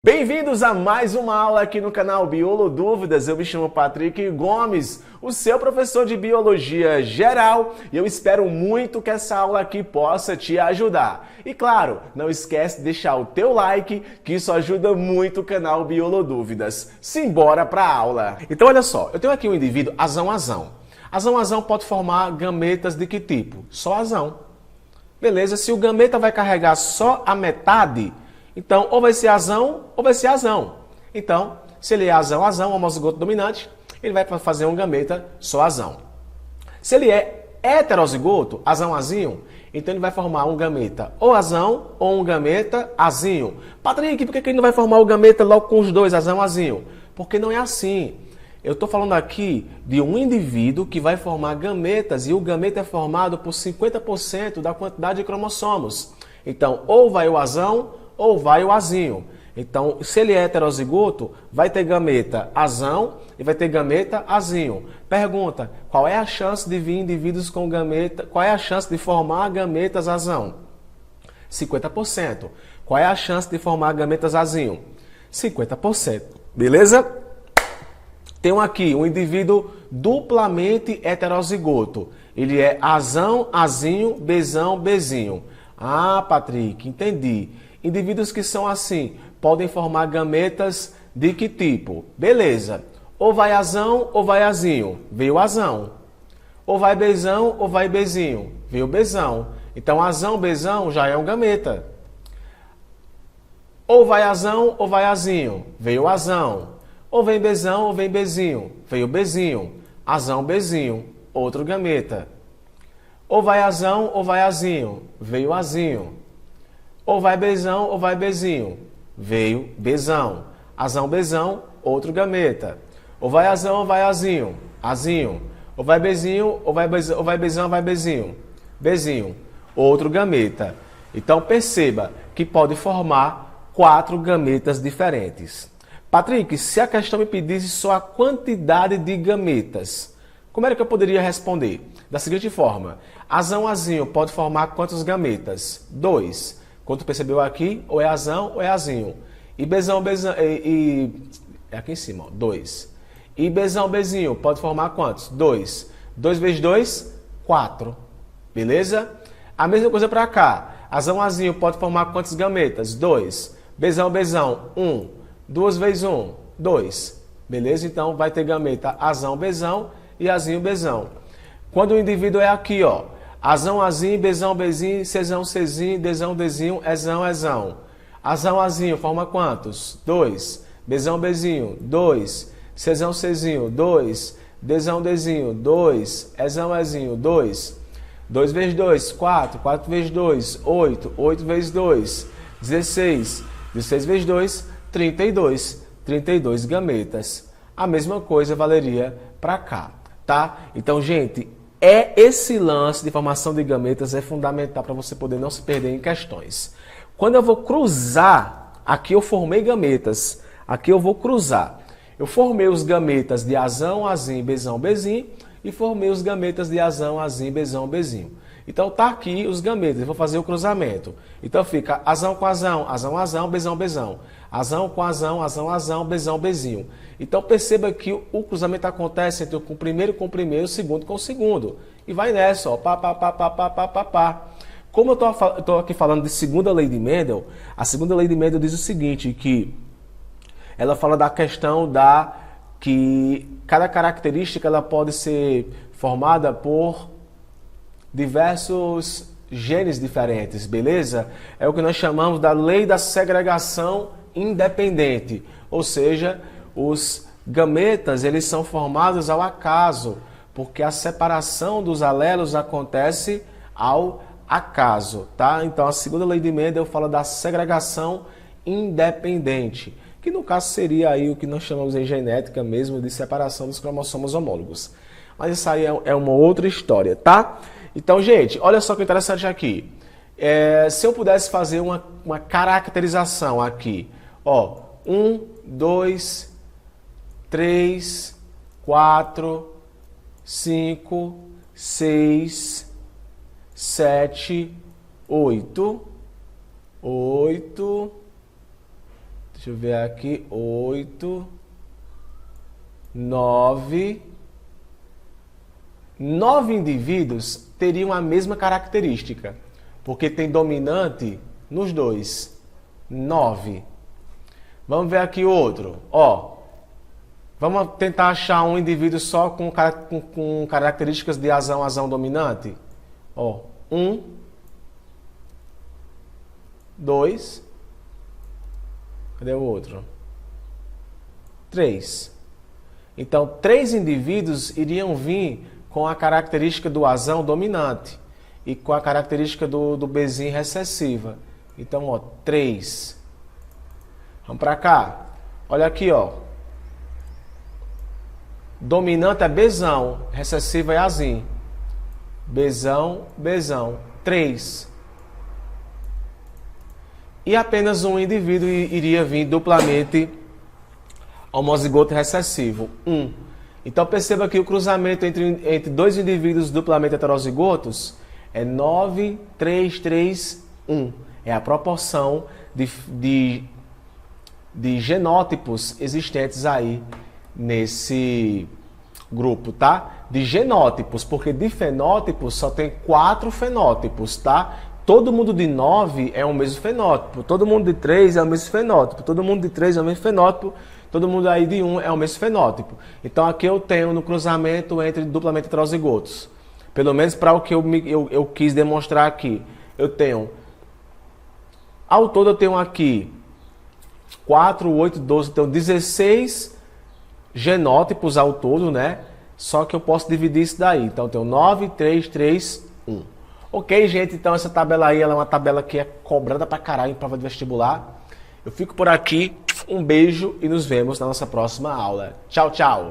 Bem-vindos a mais uma aula aqui no canal Biolodúvidas. Eu me chamo Patrick Gomes, o seu professor de Biologia Geral, e eu espero muito que essa aula aqui possa te ajudar. E claro, não esquece de deixar o teu like, que isso ajuda muito o canal Biolodúvidas. Simbora para a aula! Então olha só, eu tenho aqui um indivíduo azão-azão. Azão-azão pode formar gametas de que tipo? Só azão. Beleza, se o gameta vai carregar só a metade, então, ou vai ser azão ou vai ser azão. Então, se ele é azão-azão, homozigoto dominante, ele vai fazer um gameta só azão. Se ele é heterozigoto, azão-azinho, então ele vai formar um gameta ou azão ou um gameta azinho. Patrick, por que ele não vai formar o gameta logo com os dois, azão-azinho? Porque não é assim. Eu estou falando aqui de um indivíduo que vai formar gametas e o gameta é formado por 50% da quantidade de cromossomos. Então, ou vai o azão ou vai o azinho. Então, se ele é heterozigoto, vai ter gameta azão e vai ter gameta azinho. Pergunta, qual é a chance de vir indivíduos com gameta, qual é a chance de formar gametas azão? 50%. Qual é a chance de formar gametas azinho? 50%. Beleza? Tem aqui um indivíduo duplamente heterozigoto. Ele é azão, azinho, bezão, bezinho. Ah, Patrick, entendi. Indivíduos que são assim, podem formar gametas de que tipo? Beleza. Ou vai azão ou vai azinho. Veio azão. Ou vai bezão ou vai bezinho. Veio bezão. Então, azão, bezão já é um gameta. Ou vai azão ou vai azinho. Veio azão. Ou vem bezão ou vem bezinho. Veio bezinho. Azão, bezinho. Outro gameta. Ou vai azão ou vai azinho. Veio azinho. Ou vai bezão ou vai bezinho. Veio bezão. Azão, bezão, outro gameta. Ou vai azão ou vai azinho. Azinho. Ou vai bezinho ou vai bezão ou vai bezinho. Bezinho. Outro gameta. Então perceba que pode formar 4 gametas diferentes. Patrick, se a questão me pedisse só a quantidade de gametas, como era que eu poderia responder? Da seguinte forma, azão-azinho pode formar quantos gametas? 2. Quando tu percebeu aqui, ou é azão ou é azinho. E bezão, bezão, é aqui em cima, 2. E bezão, bezinho, pode formar quantos? 2. 2 vezes 2, 4. Beleza? A mesma coisa para cá. Azão, azinho pode formar quantos gametas? 2. Bezão, bezão, 1. 2 vezes 1, 2. Beleza? Então vai ter gameta azão, bezão e azinho, bezão. Quando o indivíduo é aqui, ó. Azão, azinho, bezão, bezinho, cezão, cezinho, dezão, dezinho, ezão, ezão. Azão, azinho, forma quantos? 2. Bezão, bezinho, 2. Cezão, cezinho, 2. Dezão, dezinho, 2. Ezão, ezinho, 2. 2 vezes 2, 4. 4 vezes 2, 8. 8 vezes 2, 16. 16 vezes 2, 32. 32 gametas. A mesma coisa valeria para cá, tá? Então, gente, esse lance de formação de gametas é fundamental para você poder não se perder em questões. Quando eu vou cruzar, aqui eu formei gametas, aqui eu vou cruzar. Eu formei os gametas de azão, azinho, bezão, bezinho e formei os gametas de azão, azinho, bezão, bezinho. Então tá aqui os gametas, eu vou fazer o cruzamento. Então fica azão com azão, azão, azão, bezão, bezão. Azão com azão, azão, azão, bezão, bezinho. Então perceba que o cruzamento acontece entre o primeiro com o primeiro, o segundo com o segundo. E vai nessa, ó, pá, pá, pá, pá, pá, pá, pá, pá. Como eu estou aqui falando de segunda lei de Mendel, a segunda lei de Mendel diz o seguinte, que ela fala da questão que cada característica ela pode ser formada por diversos genes diferentes, beleza? É o que nós chamamos da lei da segregação independente, ou seja, os gametas eles são formados ao acaso, porque a separação dos alelos acontece ao acaso, tá? Então a segunda lei de Mendel fala da segregação independente, que no caso seria aí o que nós chamamos em genética mesmo de separação dos cromossomos homólogos. Mas isso aí é uma outra história, tá? Então, gente, olha só que interessante aqui. Se eu pudesse fazer uma caracterização aqui, ó, 1, 2, 3, 4, 5, 6, 7, 8, 8, Deixa eu ver aqui. 8, 9. 9 indivíduos teriam a mesma característica, porque tem dominante nos dois. 9. Vamos ver aqui outro. Ó, vamos tentar achar um indivíduo só com características de azão dominante. Ó, 1, 2. Cadê o outro? 3. Então, 3 indivíduos iriam vir com a característica do azão dominante e com a característica do bezinho recessiva. Então, ó, 3. Vamos para cá. Olha aqui, ó. Dominante é bezão, recessiva é azim. Bezão, bezão. 3. E apenas um indivíduo iria vir duplamente homozigoto recessivo. 1. Então perceba que o cruzamento entre dois indivíduos duplamente heterozigotos é 9, 3, 3, 1. É a proporção de genótipos existentes aí nesse grupo, tá? De genótipos, porque de fenótipos só tem 4 fenótipos, tá? Todo mundo de 9 é o mesmo fenótipo, todo mundo de 3 é o mesmo fenótipo, todo mundo de 3 é o mesmo fenótipo, todo mundo aí de 1 é o mesmo fenótipo. Então aqui eu tenho no cruzamento entre duplamente heterozigotos. Pelo menos para o que eu quis demonstrar aqui. Eu tenho, ao todo eu tenho aqui 4, 8, 12, então 16 genótipos ao todo, né? Só que eu posso dividir isso daí. Então eu tenho 9, 3, 3, 1. Ok, gente, então essa tabela aí ela é uma tabela que é cobrada pra caralho em prova de vestibular. Eu fico por aqui, um beijo e nos vemos na nossa próxima aula. Tchau, tchau!